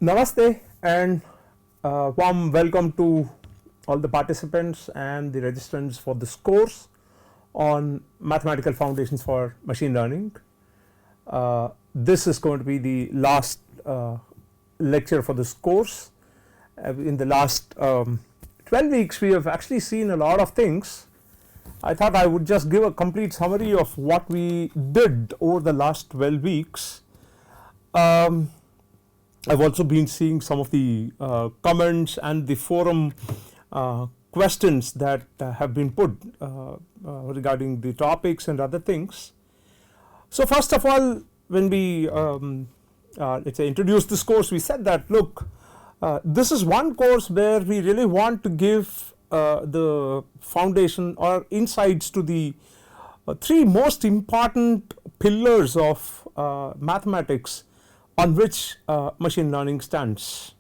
Namaste and warm welcome to all the participants and the registrants for this course on mathematical foundations for machine learning. This is going to be the last lecture for this course. In the last 12 weeks we have actually seen a lot of things. I thought I would just give a complete summary of what we did over the last 12 weeks. I've also been seeing some of the comments and the forum questions that have been put regarding the topics and other things. So first of all, when we let's say introduced this course, we said that look, this is one course where we really want to give the foundation or insights to the three most important pillars of mathematics on which machine learning stands.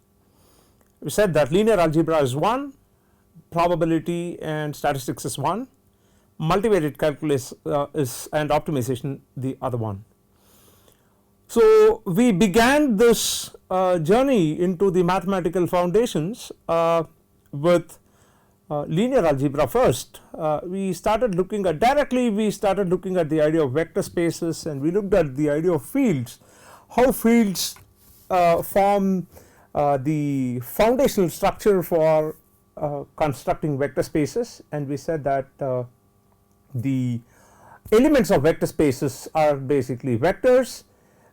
We said that linear algebra is one, probability and statistics is one, multivariate calculus is and optimization the other one. So we began this journey into the mathematical foundations with linear algebra first. We started looking at the idea of vector spaces, and we looked at the idea of fields, how fields form the foundational structure for constructing vector spaces, and we said that the elements of vector spaces are basically vectors.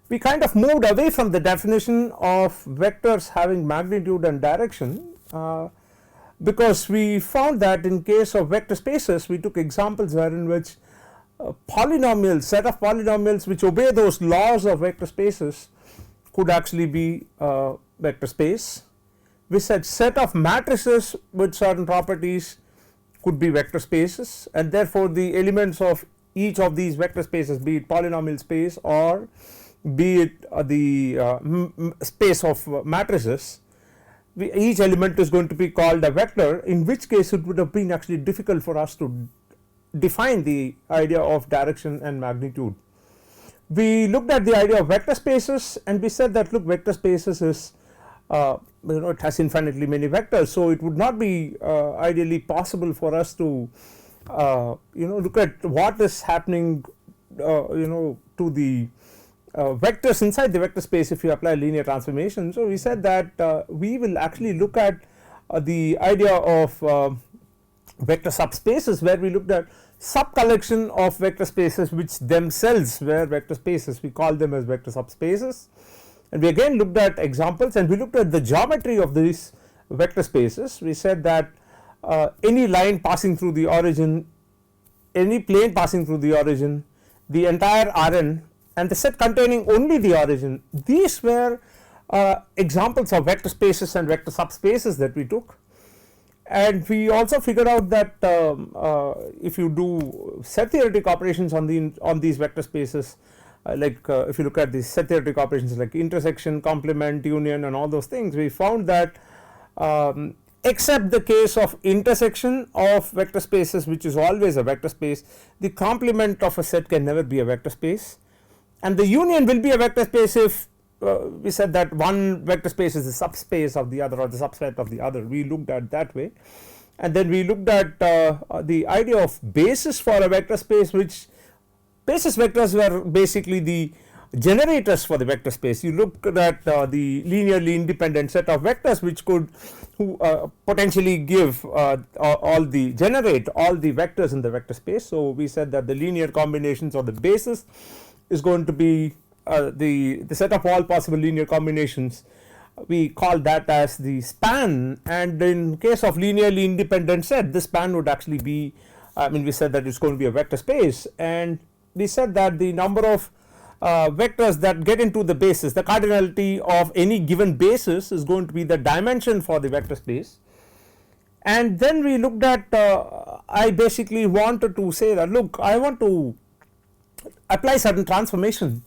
We kind of moved away from the definition of vectors having magnitude and direction because we found that in case of vector spaces we took examples wherein which set of polynomials which obey those laws of vector spaces could actually be a vector space. We said set of matrices with certain properties could be vector spaces, and therefore the elements of each of these vector spaces, be it polynomial space or be it the space of matrices, each element is going to be called a vector, in which case it would have been actually difficult for us to define the idea of direction and magnitude. We looked at the idea of vector spaces, and we said that look, vector spaces is it has infinitely many vectors, so it would not be ideally possible for us to look at what is happening to the vectors inside the vector space if you apply linear transformation. So we said that we will actually look at the idea of vector subspaces, where we looked at subcollection of vector spaces which themselves were vector spaces. We call them as vector subspaces, and we again looked at examples, and we looked at the geometry of these vector spaces. We said that any line passing through the origin, any plane passing through the origin, the entire Rn and the set containing only the origin, these were examples of vector spaces and vector subspaces that we took. And we also figured out that if you do set theoretic operations on these vector spaces, if you look at these set theoretic operations like intersection, complement, union and all those things, we found that except the case of intersection of vector spaces, which is always a vector space, the complement of a set can never be a vector space, and the union will be a vector space if we said that one vector space is the subspace of the other or the subset of the other. We looked at that way, and then we looked at the idea of basis for a vector space, which basis vectors were basically the generators for the vector space. You looked at the linearly independent set of vectors which could potentially give generate all the vectors in the vector space. So we said that the linear combinations or the basis is going to be the set of all possible linear combinations. We call that as the span, and in case of linearly independent set, this span would actually be, we said that it's going to be a vector space, and we said that the number of vectors that get into the basis, the cardinality of any given basis, is going to be the dimension for the vector space. And then we looked at I basically wanted to say that look, I want to apply certain transformation.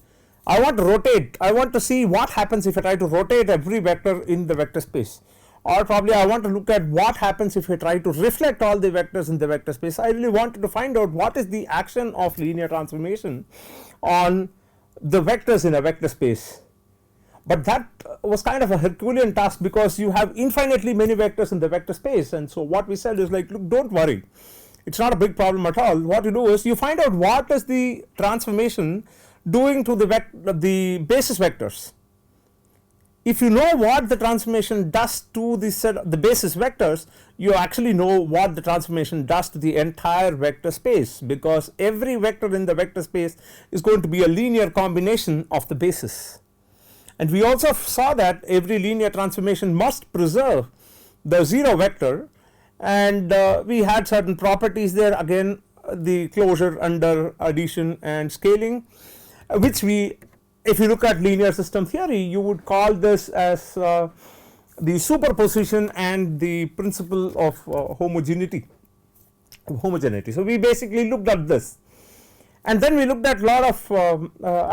I want to rotate, I want to see what happens if I try to rotate every vector in the vector space, or probably I want to look at what happens if I try to reflect all the vectors in the vector space. I really wanted to find out what is the action of linear transformation on the vectors in a vector space. but that was kind of a Herculean task because you have infinitely many vectors in the vector space. And so what we said is like, look, don't worry, it's not a big problem at all. What you do is you find out what is the transformation doing to the basis vectors. If you know what the transformation does to the basis vectors, you actually know what the transformation does to the entire vector space, because every vector in the vector space is going to be a linear combination of the basis. And we also saw that every linear transformation must preserve the 0 vector, and we had certain properties there, again the closure under addition and scaling, which we, if you look at linear system theory, you would call this as the superposition and the principle of homogeneity. So we basically looked at this, and then we looked at a lot of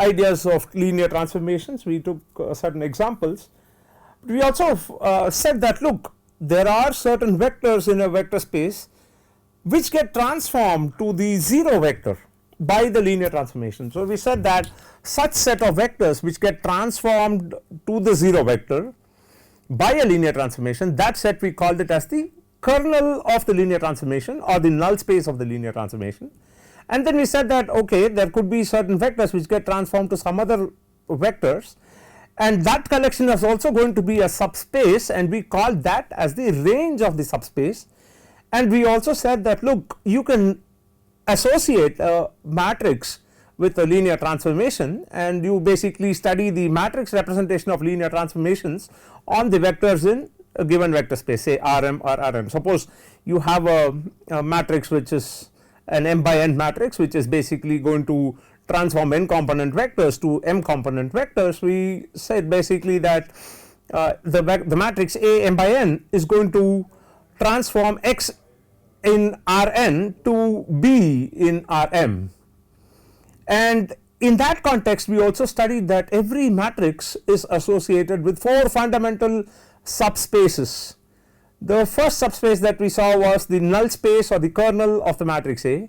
ideas of linear transformations. We took certain examples. We also said that, look, there are certain vectors in a vector space which get transformed to the 0 vector by the linear transformation. So we said that such set of vectors which get transformed to the 0 vector by a linear transformation, that set we called it as the kernel of the linear transformation or the null space of the linear transformation. And then we said that, okay, there could be certain vectors which get transformed to some other vectors, and that collection is also going to be a subspace, and we call that as the range of the subspace. And we also said that, look, you can associate a matrix with a linear transformation, and you basically study the matrix representation of linear transformations on the vectors in a given vector space, say Rm or Rm. Suppose you have a matrix which is an m by n matrix, which is basically going to transform n component vectors to m component vectors. We said basically that the matrix A m by n is going to transform x in Rn to B in Rm. And in that context, we also studied that every matrix is associated with 4 fundamental subspaces. The first subspace that we saw was the null space or the kernel of the matrix A,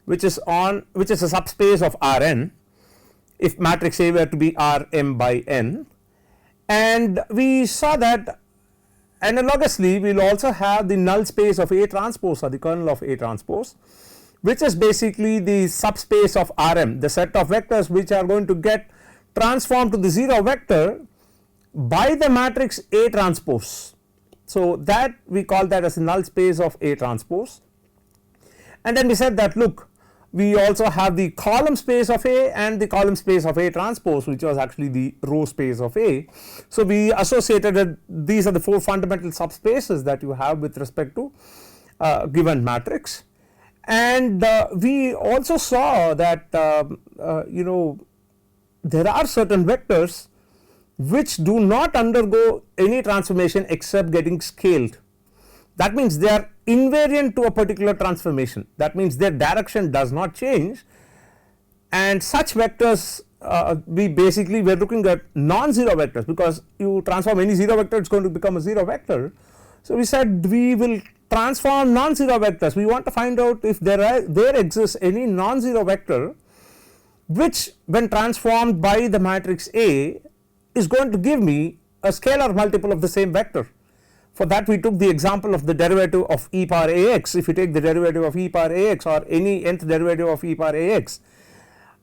which is a subspace of Rn if matrix A were to be Rm by n. And we saw that analogously we will also have the null space of A transpose or the kernel of A transpose, which is basically the subspace of Rm, the set of vectors which are going to get transformed to the 0 vector by the matrix A transpose. So that we call that as the null space of A transpose. And then we said that, look, we also have the column space of A and the column space of A transpose, which was actually the row space of A. So we associated that these are the 4 fundamental subspaces that you have with respect to given matrix. And we also saw that there are certain vectors which do not undergo any transformation except getting scaled. That means they are invariant to a particular transformation. That means their direction does not change, and such vectors we basically were looking at non-zero vectors, because you transform any 0 vector, it's going to become a 0 vector. So we said we will transform non-zero vectors. We want to find out if there exists any non-zero vector which, when transformed by the matrix A, is going to give me a scalar multiple of the same vector. For that we took the example of the derivative of e power ax. If you take the derivative of e power ax or any nth derivative of e power ax,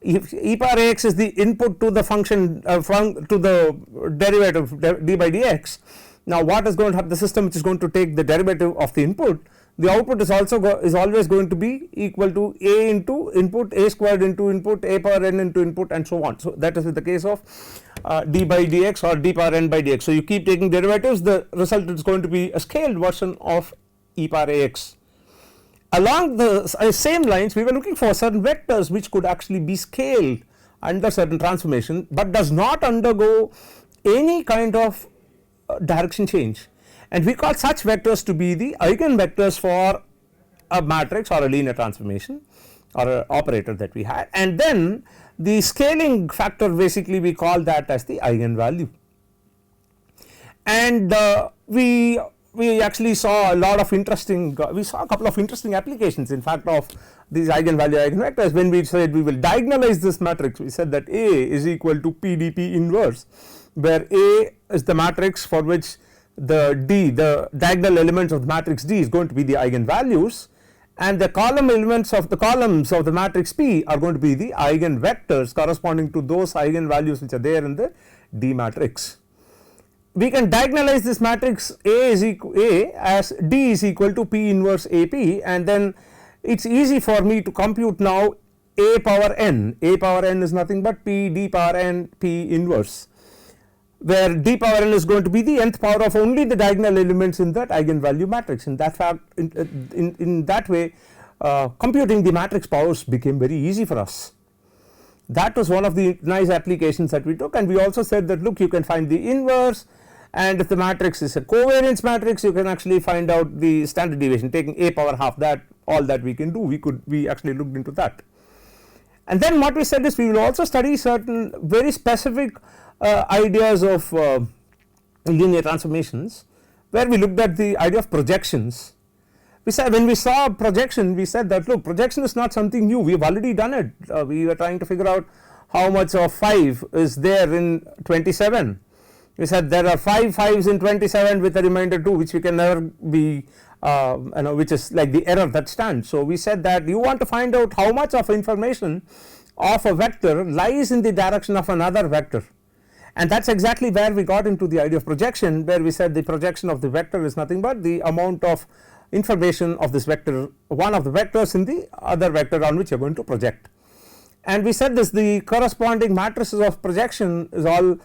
if e power ax is the input to the function to the derivative d by dx, now what is going to have the system which is going to take the derivative of the input, the output is also always going to be equal to a into input, a squared into input, a power n into input, and so on. So that is the case of d by dx or d power n by dx. So you keep taking derivatives, the result is going to be a scaled version of e power ax. Along the same lines, we were looking for certain vectors which could actually be scaled under certain transformation, but does not undergo any kind of direction change, and we call such vectors to be the eigenvectors for a matrix or a linear transformation or an operator that we had. And then the scaling factor, basically we call that as the eigenvalue. And we actually saw a lot of interesting, we saw a couple of interesting applications in fact of these eigenvalue eigenvectors. When we said we will diagonalize this matrix, we said that A is equal to PDP inverse. where A is the matrix for which the diagonal elements of the matrix D is going to be the eigenvalues, and the columns of the matrix P are going to be the eigenvectors corresponding to those eigenvalues which are there in the D matrix. We can diagonalize this matrix A as D is equal to P inverse AP, and then it is easy for me to compute now A power n. A power n is nothing but P D power n P inverse, where D power n is going to be the nth power of only the diagonal elements in that eigenvalue matrix. In that fact, in that way, computing the matrix powers became very easy for us. That was one of the nice applications that we took, and we also said that look, you can find the inverse, and if the matrix is a covariance matrix, you can actually find out the standard deviation taking A power half. That all that we can do, we actually looked into that. And then what we said is we will also study certain very specific ideas of linear transformations, where we looked at the idea of projections. We said when we saw projection, we said that look, projection is not something new, we have already done it. We were trying to figure out how much of 5 is there in 27. We said there are 5 5s in 27 with a remainder 2, which we can never be which is like the error that stands. So we said that you want to find out how much of information of a vector lies in the direction of another vector, and that is exactly where we got into the idea of projection, where we said the projection of the vector is nothing but the amount of information of this vector, one of the vectors in the other vector on which you are going to project. And we said this, the corresponding matrices of projection is all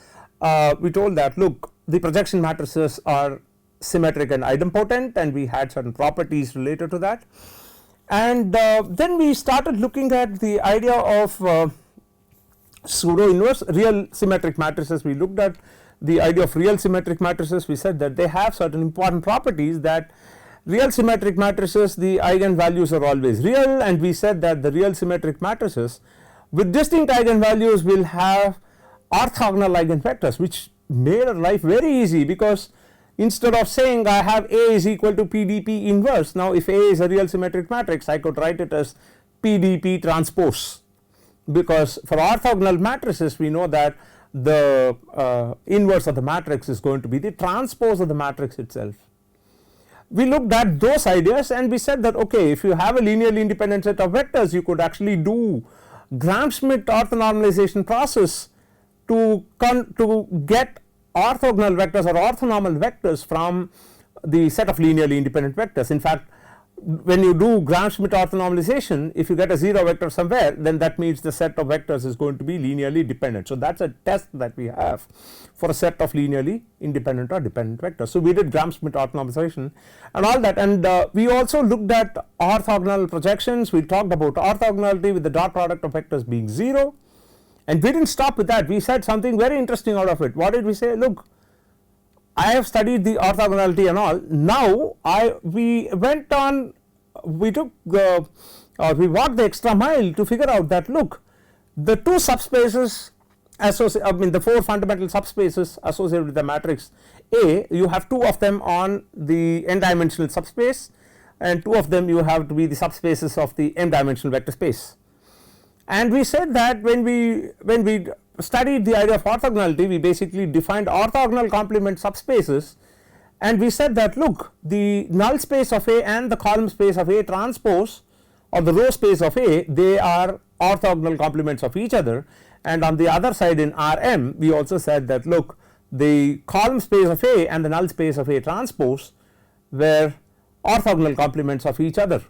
we told that look, the projection matrices are symmetric and idempotent, and we had certain properties related to that. And then we started looking at the idea of pseudo inverse real symmetric matrices. We looked at the idea of real symmetric matrices. We said that they have certain important properties, that real symmetric matrices, the eigenvalues are always real, and we said that the real symmetric matrices with distinct eigenvalues will have orthogonal eigenvectors, which made our life very easy, because instead of saying I have A is equal to PDP inverse, now if A is a real symmetric matrix, I could write it as PDP transpose, because for orthogonal matrices we know that the inverse of the matrix is going to be the transpose of the matrix itself. We looked at those ideas and we said that okay, if you have a linearly independent set of vectors, you could actually do Gram-Schmidt orthonormalization process to get orthogonal vectors or orthonormal vectors from the set of linearly independent vectors. In fact, when you do Gram-Schmidt orthonormalization, if you get a 0 vector somewhere, then that means the set of vectors is going to be linearly dependent. So that is a test that we have for a set of linearly independent or dependent vectors. So we did Gram-Schmidt orthonormalization and all that, and we also looked at orthogonal projections. We talked about orthogonality with the dot product of vectors being 0, and we did not stop with that. We said something very interesting out of it. What did we say? Look, I have studied the orthogonality and all. Now we went on, we took we walked the extra mile to figure out that look, the two subspaces the 4 fundamental subspaces associated with the matrix A, you have 2 of them on the n dimensional subspace, and 2 of them you have to be the subspaces of the m dimensional vector space. And we said that when we studied the idea of orthogonality, we basically defined orthogonal complement subspaces, and we said that look, the null space of A and the column space of A transpose, or the row space of A, they are orthogonal complements of each other. And on the other side in Rm, we also said that look, the column space of A and the null space of A transpose were orthogonal complements of each other.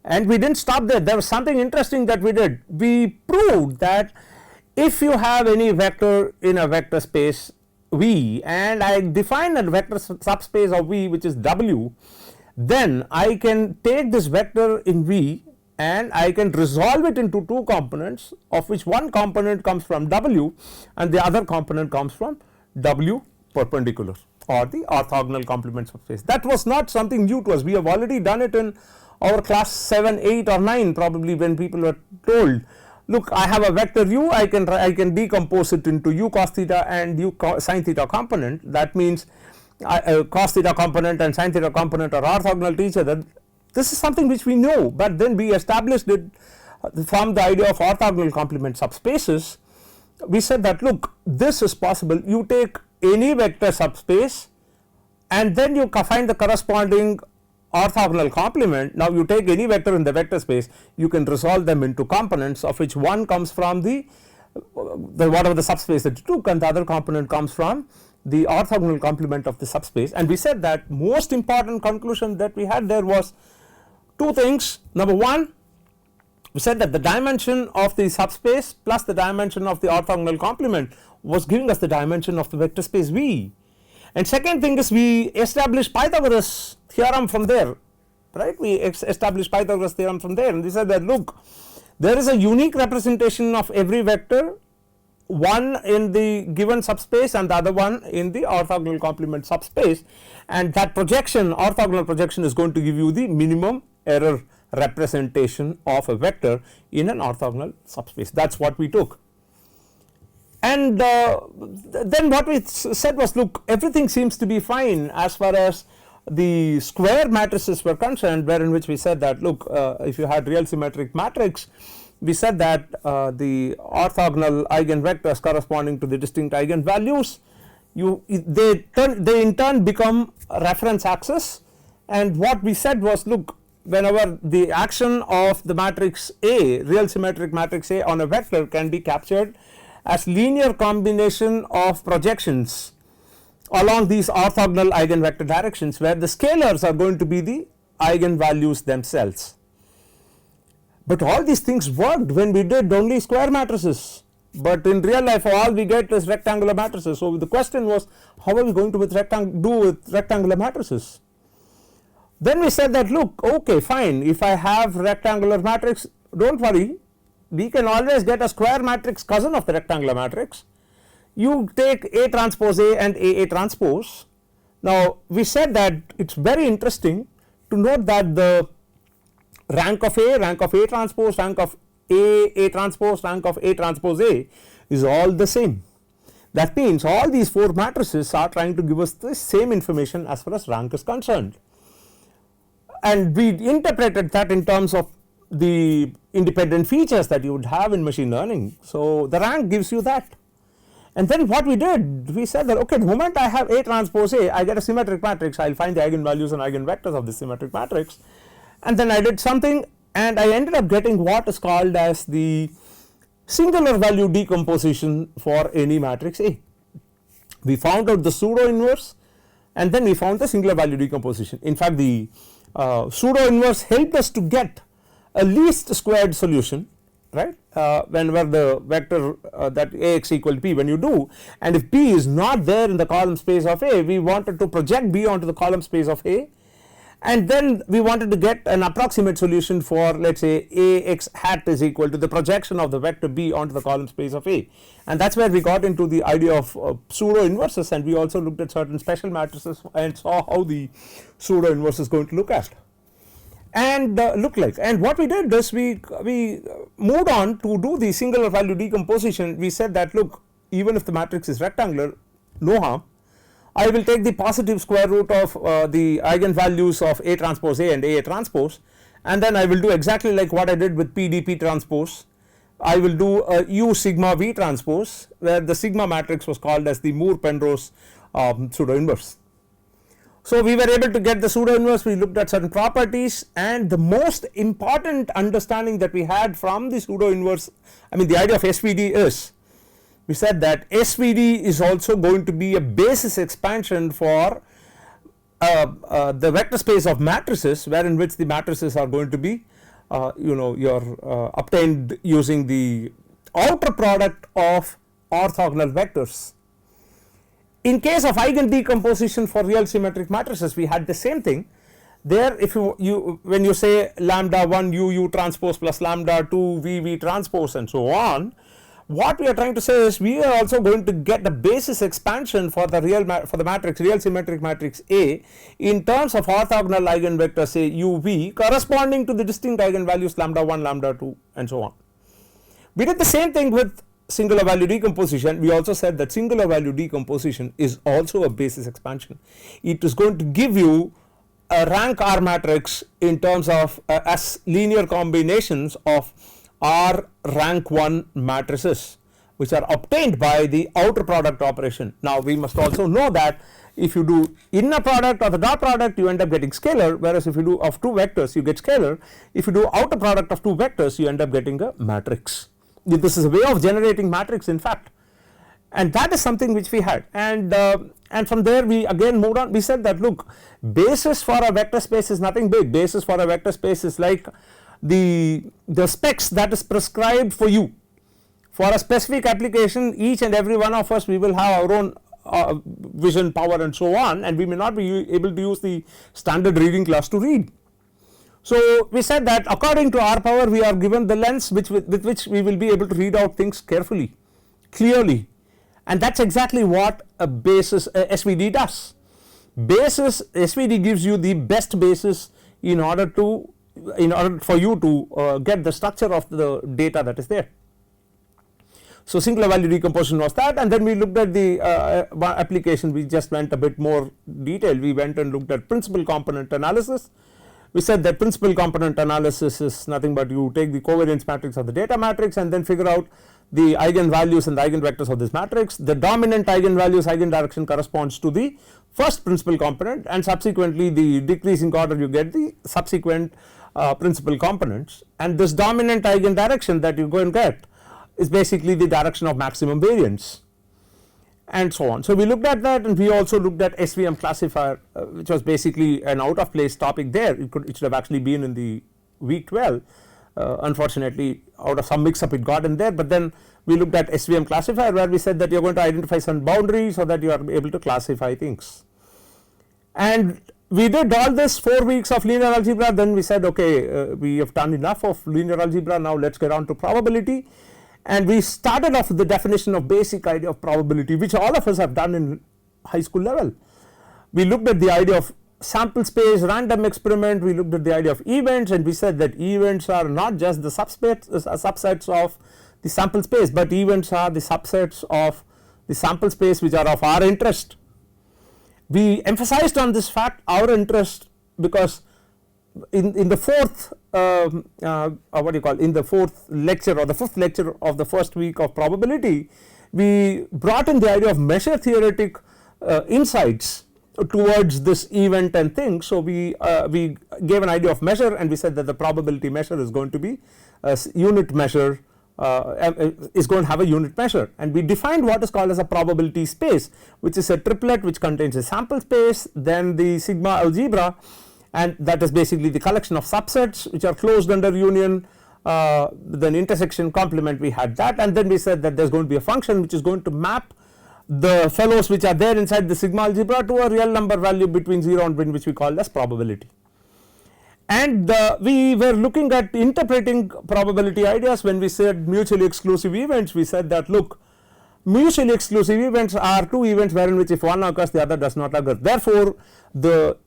And we did not stop there. There was something interesting that we did. We proved that if you have any vector in a vector space V, and I define a vector subspace of V which is W, then I can take this vector in V and I can resolve it into 2 components, of which one component comes from W and the other component comes from W perpendicular, or the orthogonal complement subspace. That was not something new to us. We have already done it in our class 7, 8 or 9 probably, when people were told look, I have a vector u, I can decompose it into u cos theta and u sin theta component. That means cos theta component and sin theta component are orthogonal to each other. This is something which we know, but then we established it from the idea of orthogonal complement subspaces, we said that look, this is possible. You take any vector subspace and then you find the corresponding orthogonal complement. Now you take any vector in the vector space, you can resolve them into components, of which one comes from the whatever the subspace that you took, and the other component comes from the orthogonal complement of the subspace. And we said that most important conclusion that we had there was two things. Number one, we said that the dimension of the subspace plus the dimension of the orthogonal complement was giving us the dimension of the vector space V. And second thing is, we established Pythagoras theorem from there, right? We established Pythagoras theorem from there, and we said that look, there is a unique representation of every vector, one in the given subspace and the other one in the orthogonal complement subspace, and that projection, orthogonal projection, is going to give you the minimum error representation of a vector in an orthogonal subspace. That is what we took. And then what we said was, look, everything seems to be fine as far as the square matrices were concerned, wherein which we said that look, if you had real symmetric matrix, we said that the orthogonal eigenvectors corresponding to the distinct eigenvalues, they in turn become reference axis. And what we said was, look, whenever the action of the matrix A, real symmetric matrix A on a vector, can be captured as linear combination of projections along these orthogonal eigenvector directions, where the scalars are going to be the eigenvalues themselves. But all these things worked when we did only square matrices, but in real life all we get is rectangular matrices. So the question was, how are we going to do with rectangular matrices? Then we said that look, okay, fine, if I have rectangular matrix, don't worry, we can always get a square matrix cousin of the rectangular matrix. You take A transpose A and A transpose. Now we said that it's very interesting to note that the rank of A transpose, rank of A transpose, rank of A transpose A is all the same. That means all these four matrices are trying to give us the same information as far as rank is concerned. And we interpreted that in terms of the independent features that you would have in machine learning. So the rank gives you that. And then what we did, we said that okay, the moment I have A transpose A, I get a symmetric matrix, I will find the eigenvalues and eigenvectors of the symmetric matrix. And then I did something and I ended up getting what is called as the singular value decomposition for any matrix A. We found out the pseudo inverse and then we found the singular value decomposition. In fact, the pseudo inverse helped us to get a least squared solution, right, whenever the vector that Ax equal to B, when you do, and if B is not there in the column space of A, we wanted to project B onto the column space of A, and then we wanted to get an approximate solution for, let us say, Ax hat is equal to the projection of the vector B onto the column space of A, and that is where we got into the idea of pseudo inverses, and we also looked at certain special matrices and saw how the pseudo inverse is going to look at and look like. And what we did is we moved on to do the singular value decomposition. We said that look, even if the matrix is rectangular, no harm, I will take the positive square root of the eigenvalues of A transpose A and A transpose, and then I will do exactly like what I did with PDP transpose. I will do a U sigma V transpose, where the sigma matrix was called as the Moore-Penrose pseudo inverse. So we were able to get the pseudo inverse, we looked at certain properties, and the most important understanding that we had from the pseudo inverse, I mean the idea of SVD is, we said that SVD is also going to be a basis expansion for the vector space of matrices, wherein which the matrices are going to be obtained using the outer product of orthogonal vectors. In case of eigen decomposition for real symmetric matrices, we had the same thing. There, if when you say lambda 1 U transpose plus lambda 2 V transpose and so on, what we are trying to say is we are also going to get the basis expansion for the real symmetric matrix A in terms of orthogonal eigenvectors, say UV, corresponding to the distinct eigenvalues lambda 1, lambda 2 and so on. We did the same thing with singular value decomposition. We also said that singular value decomposition is also a basis expansion. It is going to give you a rank R matrix in terms of as linear combinations of R rank 1 matrices, which are obtained by the outer product operation. Now we must also know that if you do inner product or the dot product, you end up getting scalar, whereas if you do of two vectors, you get scalar. If you do outer product of two vectors, you end up getting a matrix. This is a way of generating matrix in fact, and that is something which we had, and from there we again moved on. We said that look, basis for a vector space is nothing big. Basis for a vector space is like the specs that is prescribed for you. For a specific application, each and every one of us, we will have our own vision, power and so on, and we may not be able to use the standard reading class to read. So we said that according to our power, we are given the lens with which we will be able to read out things carefully, clearly, and that's exactly what a basis SVD does. Basis SVD gives you the best basis in order for you to get the structure of the data that is there. So singular value decomposition was that, and then we looked at the application. We just went a bit more detailed. We went and looked at principal component analysis. We said that principal component analysis is nothing but you take the covariance matrix of the data matrix and then figure out the eigenvalues and the eigenvectors of this matrix. The dominant eigenvalues eigendirection corresponds to the first principal component, and subsequently the decreasing order you get the subsequent principal components, and this dominant eigendirection that you go and get is basically the direction of maximum variance and so on. So we looked at that, and we also looked at SVM classifier, which was basically an out of place topic there. It should have actually been in the week 12. Unfortunately, out of some mix up it got in there, but then we looked at SVM classifier, where we said that you are going to identify some boundaries so that you are able to classify things. And we did all this 4 weeks of linear algebra. Then we said okay, we have done enough of linear algebra, now let us get on to probability. And we started off with the definition of basic idea of probability, which all of us have done in high school level. We looked at the idea of sample space, random experiment, we looked at the idea of events, and we said that events are not just the subsets of the sample space, but events are the subsets of the sample space which are of our interest. We emphasized on this fact, our interest, because in the fourth in the fourth lecture or the fifth lecture of the first week of probability, we brought in the idea of measure theoretic insights towards this event and thing. So we gave an idea of measure, and we said that the probability measure is going to be a unit measure, is going to have a unit measure, and we defined what is called as a probability space, which is a triplet which contains a sample space, then the sigma algebra, and that is basically the collection of subsets which are closed under union, then intersection complement, we had that, and then we said that there is going to be a function which is going to map the fellows which are there inside the sigma algebra to a real number value between 0 and 1, which we call as probability. And we were looking at interpreting probability ideas. When we said mutually exclusive events, we said that look, mutually exclusive events are two events wherein which if one occurs the other does not occur. Therefore the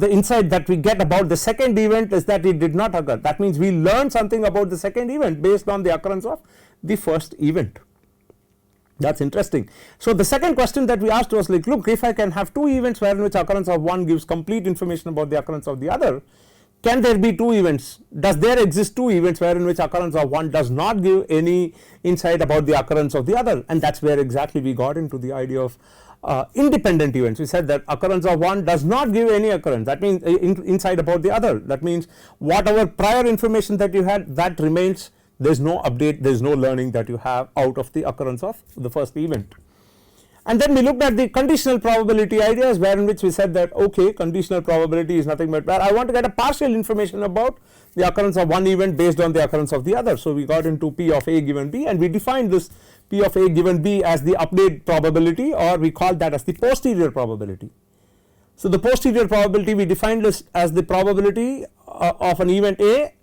insight that we get about the second event is that it did not occur. That means we learned something about the second event based on the occurrence of the first event. That's interesting. So the second question that we asked was like, look, if I can have two events wherein which occurrence of one gives complete information about the occurrence of the other, can there be two events? Does there exist two events wherein which occurrence of one does not give any insight about the occurrence of the other? And that's where exactly we got into the idea of independent events. We said that occurrence of one does not give any occurrence, that means insight about the other. That means whatever prior information that you had, that remains. There is no update, there is no learning that you have out of the occurrence of the first event. And then we looked at the conditional probability ideas, wherein which we said that okay, conditional probability is nothing but where I want to get a partial information about the occurrence of one event based on the occurrence of the other. So we got into P of A given B, and we defined this P of A given B as the update probability, or we call that as the posterior probability. So the posterior probability we defined this as the probability of an event A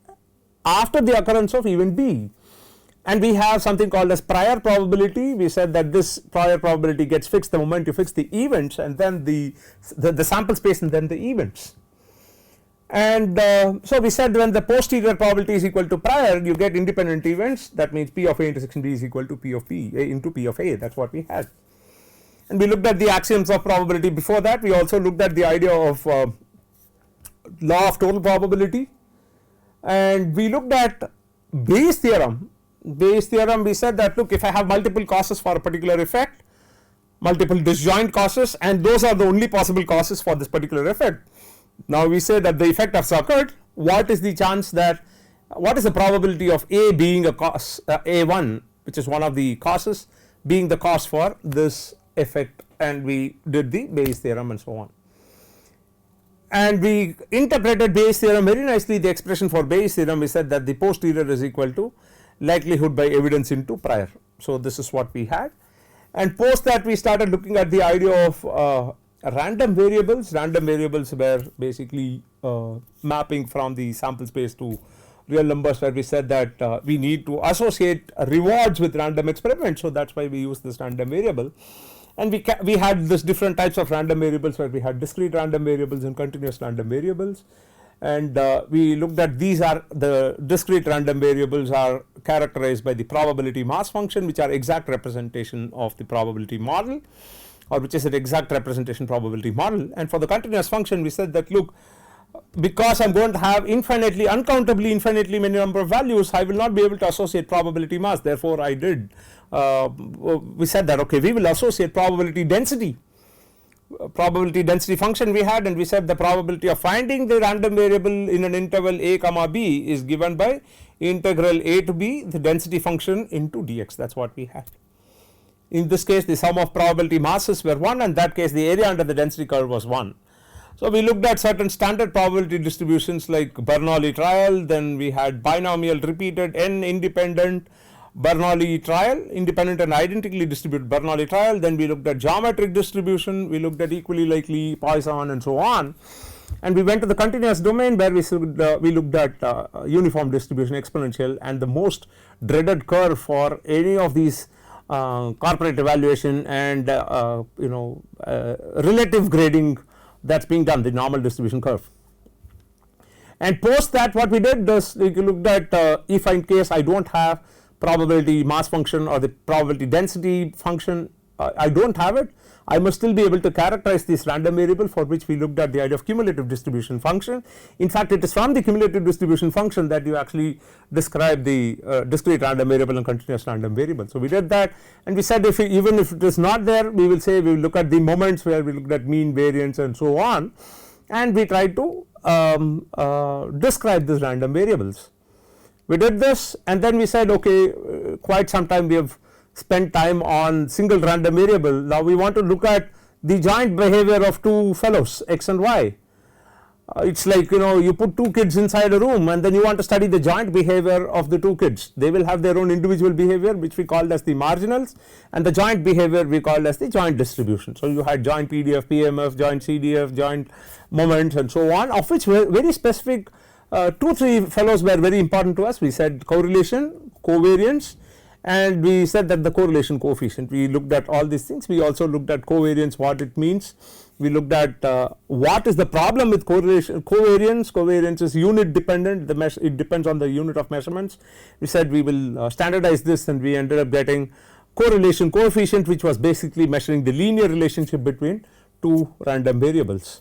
after the occurrence of event B, and we have something called as prior probability. We said that this prior probability gets fixed the moment you fix the events, and then the sample space and then the events. And so we said when the posterior probability is equal to prior, you get independent events. That means P of A intersection B is equal to P of B into P of A. That's what we had. And we looked at the axioms of probability. Before that, we also looked at the idea of law of total probability, and we looked at Bayes' theorem, Bayes theorem, we said that look, if I have multiple causes for a particular effect, multiple disjoint causes, and those are the only possible causes for this particular effect. Now we say that the effect has occurred, what is the chance that, what is the probability of A being a cause, A1 which is one of the causes being the cause for this effect, and we did the Bayes theorem and so on. And we interpreted Bayes theorem very nicely. The expression for Bayes theorem, we said that the posterior is equal to likelihood by evidence into prior. So this is what we had, and post that we started looking at the idea of random variables. Random variables were basically mapping from the sample space to real numbers, where we said that we need to associate rewards with random experiments. So that's why we use this random variable. And we had this different types of random variables, where we had discrete random variables and continuous random variables, and we looked at these are the discrete random variables are characterized by the probability mass function, which are exact representation of the probability model, or which is an exact representation probability model. And for the continuous function, we said that look, because I am going to have infinitely, uncountably infinitely many number of values, I will not be able to associate probability mass. Therefore I did we said that okay, we will associate probability density function we had, and we said the probability of finding the random variable in an interval a comma b is given by integral a to b the density function into dx. That is what we had. In this case the sum of probability masses were 1, and in that case the area under the density curve was 1. So we looked at certain standard probability distributions like Bernoulli trial, then we had binomial repeated n independent Bernoulli trial, independent and identically distributed Bernoulli trial, then we looked at geometric distribution, we looked at equally likely Poisson and so on, and we went to the continuous domain, where we looked at uniform distribution exponential, and the most dreaded curve for any of these corporate evaluation and relative grading that is being done, the normal distribution curve. And post that what we did is we looked at if in case I do not have probability mass function or the probability density function, I do not have it, I must still be able to characterize this random variable, for which we looked at the idea of cumulative distribution function. In fact, it is from the cumulative distribution function that you actually describe the discrete random variable and continuous random variable. So we did that, and we said even if it is not there, we will say we will look at the moments where we looked at mean, variance and so on, and we tried to describe these random variables. We did this, and then we said okay, quite some time we have spent time on single random variable. Now we want to look at the joint behavior of two fellows x and y. It's like you put two kids inside a room, and then you want to study the joint behavior of the two kids. They will have their own individual behavior, which we called as the marginals, and the joint behavior we called as the joint distribution. So you had joint PDF, PMF, joint CDF, joint moments and so on, of which were very specific 2-3 fellows were very important to us. We said correlation, covariance, and we said that the correlation coefficient. We looked at all these things. We also looked at covariance, what it means. We looked at what is the problem with correlation, covariance. Covariance is unit dependent, it depends on the unit of measurements. We said we will standardize this, and we ended up getting correlation coefficient, which was basically measuring the linear relationship between two random variables.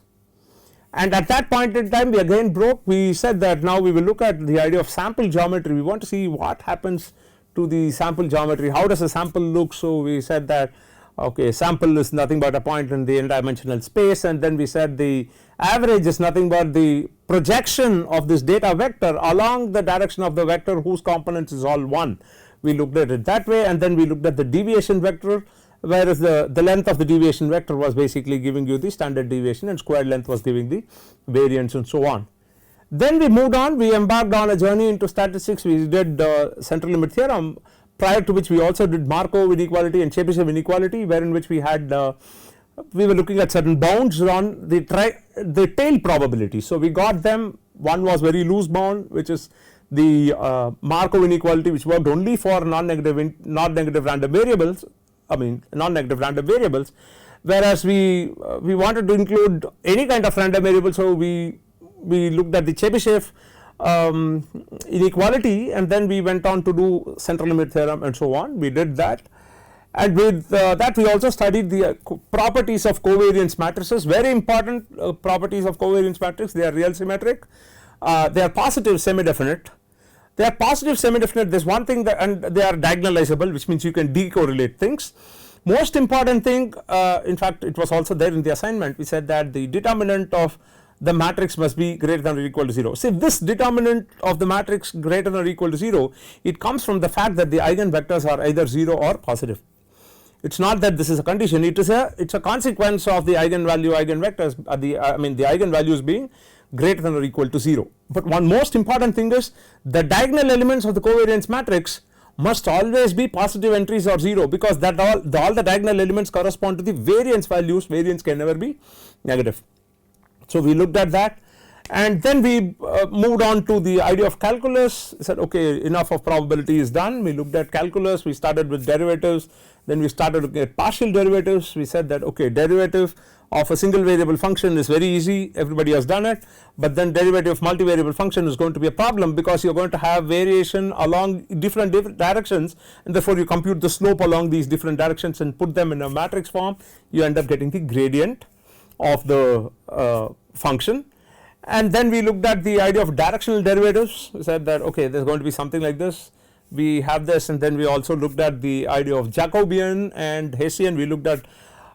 And at that point in time we again broke. We said that now we will look at the idea of sample geometry. We want to see what happens to the sample geometry, how does a sample look. So we said that okay, sample is nothing but a point in the n-dimensional space, and then we said the average is nothing but the projection of this data vector along the direction of the vector whose components is all 1. We looked at it that way, and then we looked at the deviation vector, whereas the length of the deviation vector was basically giving you the standard deviation, and squared length was giving the variance and so on. Then we moved on, we embarked on a journey into statistics. We did central limit theorem, prior to which we also did Markov inequality and Chebyshev inequality, wherein which we had we were looking at certain bounds on the tail probability. So we got them. One was very loose bound, which is the Markov inequality, which worked only for non-negative random variables, non-negative random variables, whereas we wanted to include any kind of random variable. So we looked at the Chebyshev inequality, and then we went on to do central limit theorem and so on. We did that, and with that we also studied the properties of covariance matrices. Very important properties of covariance matrix. They are real symmetric, they are positive semi-definite, They are positive semi-definite. There is one thing that, and they are diagonalizable, which means you can decorrelate things. Most important thing, in fact it was also there in the assignment, we said that the determinant of the matrix must be greater than or equal to 0. See, this determinant of the matrix greater than or equal to 0, it comes from the fact that the eigenvectors are either 0 or positive. It is not that this is a condition, it is a consequence of the eigenvalue eigenvectors, the eigenvalues being greater than or equal to 0. But one most important thing is the diagonal elements of the covariance matrix must always be positive entries or 0, because that all the diagonal elements correspond to the variance values. Variance can never be negative. So we looked at that, and then we moved on to the idea of calculus. Said okay, enough of probability is done. We looked at calculus, we started with derivatives, then we started looking at partial derivatives. We said that okay, derivative of a single variable function is very easy, everybody has done it, but then derivative of multivariable function is going to be a problem, because you are going to have variation along different directions, and therefore you compute the slope along these different directions and put them in a matrix form, you end up getting the gradient of the function. And then we looked at the idea of directional derivatives. We said that okay, there is going to be something like this, we have this, and then we also looked at the idea of Jacobian and Hessian. We looked at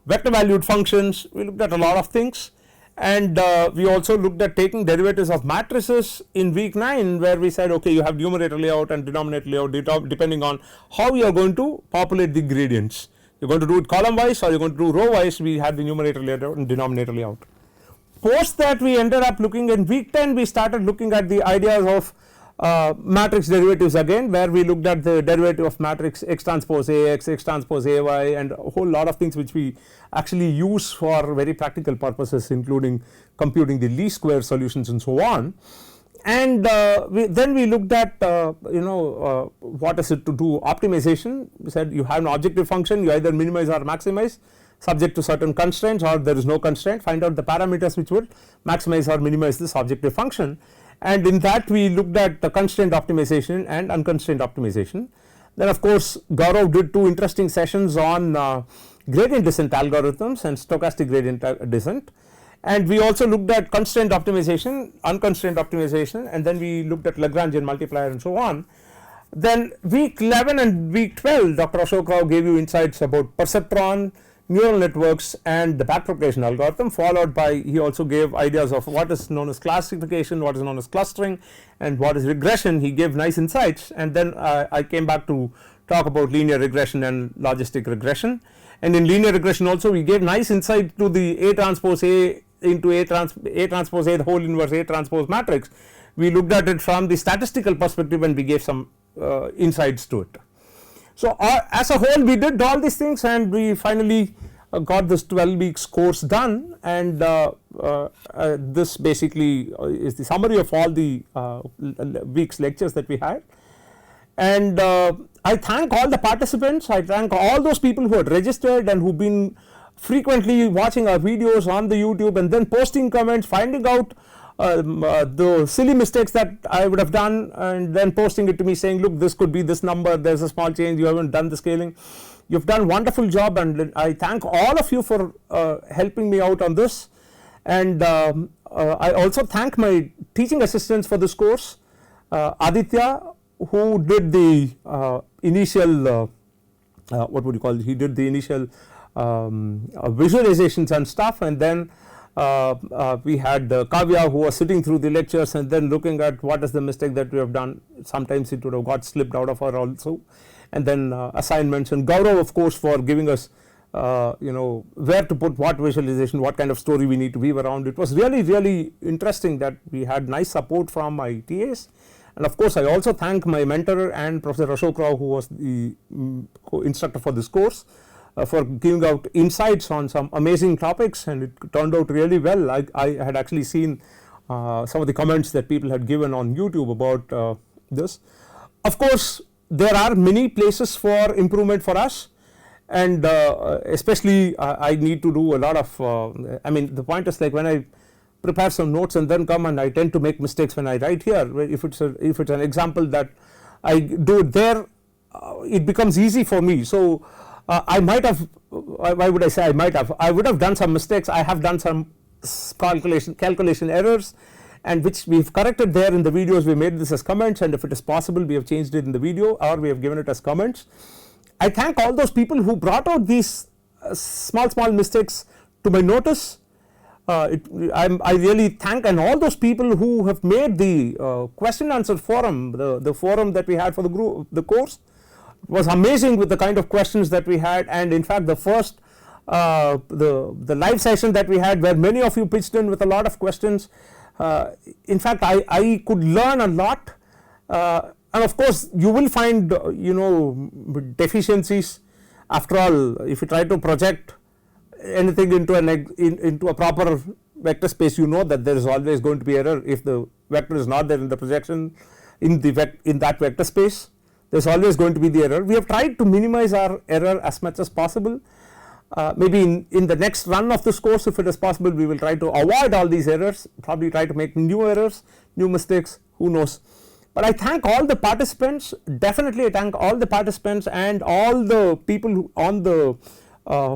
vector valued functions, we looked at a lot of things, and we also looked at taking derivatives of matrices in week 9, where we said okay, you have numerator layout and denominator layout depending on how you are going to populate the gradients. You are going to do it column wise or you are going to do row wise. We had the numerator layout and denominator layout. Post that we ended up looking in week 10, we started looking at the ideas of matrix derivatives again, where we looked at the derivative of matrix X transpose AX, X transpose AY, and a whole lot of things which we actually use for very practical purposes, including computing the least square solutions and so on. And then we looked at what is it to do optimization. We said you have an objective function, you either minimize or maximize subject to certain constraints, or there is no constraint, find out the parameters which would maximize or minimize this objective function. And in that we looked at the constraint optimization and unconstrained optimization. Then of course Gaurav did 2 interesting sessions on gradient descent algorithms and stochastic gradient descent, and we also looked at constraint optimization, unconstrained optimization, and then we looked at Lagrangian multiplier and so on. Then week 11 and week 12 Dr. Ashok Rao gave you insights about perceptron, neural networks, and the backpropagation algorithm, followed by he also gave ideas of what is known as classification, what is known as clustering, and what is regression. He gave nice insights, and then I came back to talk about linear regression and logistic regression. And in linear regression also we gave nice insight to the A transpose A into A transpose A, the whole inverse A transpose matrix. We looked at it from the statistical perspective and we gave some insights to it. So as a whole we did all these things, and we finally got this 12 weeks course done, and this basically is the summary of all the week's lectures that we had. And I thank all the participants, I thank all those people who had registered and who have been frequently watching our videos on the YouTube and then posting comments, finding out the silly mistakes that I would have done, and then posting it to me saying look, this could be this number, there is a small change, you haven't done the scaling. You have done a wonderful job, and I thank all of you for helping me out on this. And I also thank my teaching assistants for this course, Aditya, who did the initial what would you call it, he did the initial visualizations and stuff, and then we had Kavya, who was sitting through the lectures and then looking at what is the mistake that we have done. Sometimes it would have got slipped out of her also, and then assignments, and Gaurav of course for giving us where to put what visualization, what kind of story we need to weave around. It was really interesting that we had nice support from my TAs. And of course I also thank my mentor and Professor Ashok Rao, who was the instructor for this course, for giving out insights on some amazing topics, and it turned out really well. I had actually seen some of the comments that people had given on YouTube about this. Of course there are many places for improvement for us, and especially I need to do a lot of the point is like when I prepare some notes and then come and I tend to make mistakes when I write here. If it's an example that I do it there, it becomes easy for me. So I might have, why would I say I might have, I would have done some mistakes. I have done some calculation errors, and which we have corrected there in the videos. We made this as comments, and if it is possible we have changed it in the video, or we have given it as comments. I thank all those people who brought out these small mistakes to my notice. I really thank, and all those people who have made the question answer forum, the forum that we had for the course was amazing with the kind of questions that we had. And in fact, the first the live session that we had, where many of you pitched in with a lot of questions, in fact I could learn a lot, and of course you will find deficiencies. After all, if you try to project anything into a proper vector space, you know that there is always going to be error if the vector is not there in the projection in that vector space. There is always going to be the error. We have tried to minimize our error as much as possible. Maybe in the next run of this course, if it is possible, we will try to avoid all these errors, probably try to make new errors, new mistakes, who knows. But I thank all the participants, definitely I thank all the participants and all the people who on the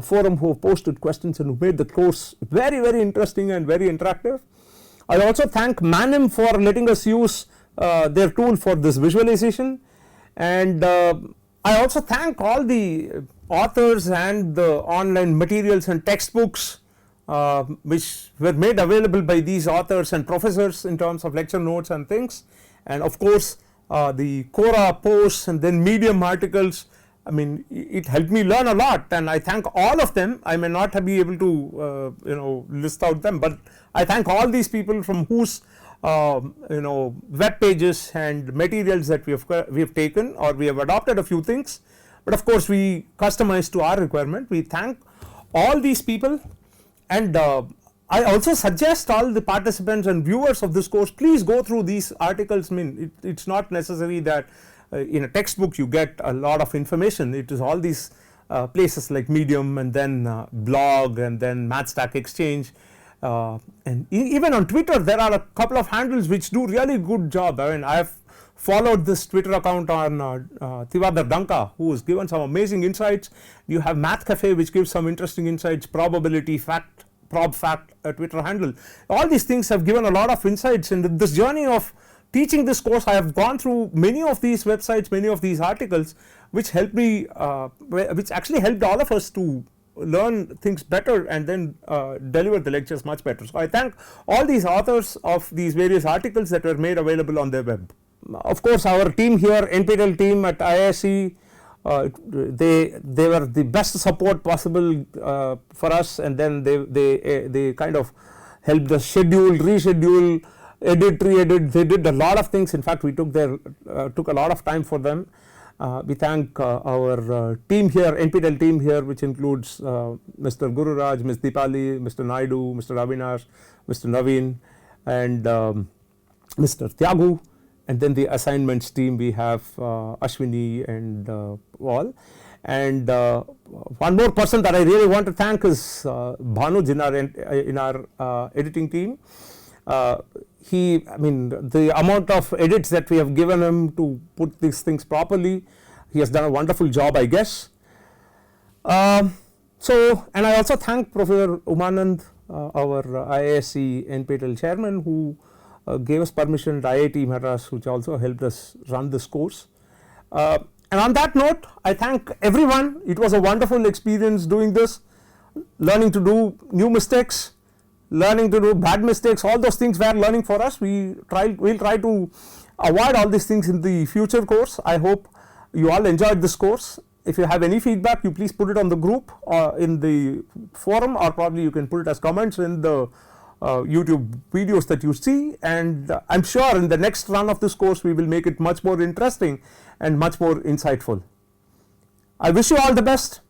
forum who posted questions and who made the course very interesting and very interactive. I also thank Manim for letting us use their tool for this visualization, and I also thank all the authors and the online materials and textbooks which were made available by these authors and professors in terms of lecture notes and things, and of course the Quora posts and then Medium articles. I mean, it helped me learn a lot, and I thank all of them. I may not be able to list out them, but I thank all these people from whose web pages and materials that we have taken, or we have adopted a few things, but of course we customize to our requirement. We thank all these people, and I also suggest all the participants and viewers of this course, please go through these articles. I mean, it's not necessary that in a textbook you get a lot of information. It is all these places like Medium, and then blog, and then MathStack Exchange, and even on Twitter there are a couple of handles which do really good job. I mean, I have followed this Twitter account on Tivadar Danka, who has given some amazing insights. You have Math Cafe, which gives some interesting insights, Probability Fact, ProbFact, a Twitter handle. All these things have given a lot of insights. In this journey of teaching this course, I have gone through many of these websites, many of these articles, which helped me, which actually helped all of us to learn things better and then deliver the lectures much better. So I thank all these authors of these various articles that were made available on their web. Of course, our team here, NPTEL team at IISc, they were the best support possible for us, and then they kind of helped us schedule, reschedule, edit, re-edit. They did a lot of things. In fact, we took a lot of time for them. We thank our team here, NPTEL team here, which includes Mr. Gururaj, Ms. Deepali, Mr. Naidu, Mr. Avinash, Mr. Naveen, and Mr. Tyagu. And then the assignments team, we have Ashwini and all. And one more person that I really want to thank is Bhanuj in our editing team. I mean, the amount of edits that we have given him to put these things properly, he has done a wonderful job, I guess. And I also thank Professor Umanand, our IISc NPTEL chairman, who gave us permission to IIT Madras, which also helped us run this course. And on that note, I thank everyone. It was a wonderful experience doing this, learning to do new mistakes, learning to do bad mistakes. All those things were learning for us. We'll try to avoid all these things in the future course. I hope you all enjoyed this course. If you have any feedback, you please put it on the group or in the forum, or probably you can put it as comments in the YouTube videos that you see, and I'm sure in the next run of this course we will make it much more interesting and much more insightful. I wish you all the best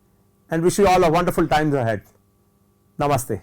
and wish you all a wonderful times ahead. Namaste.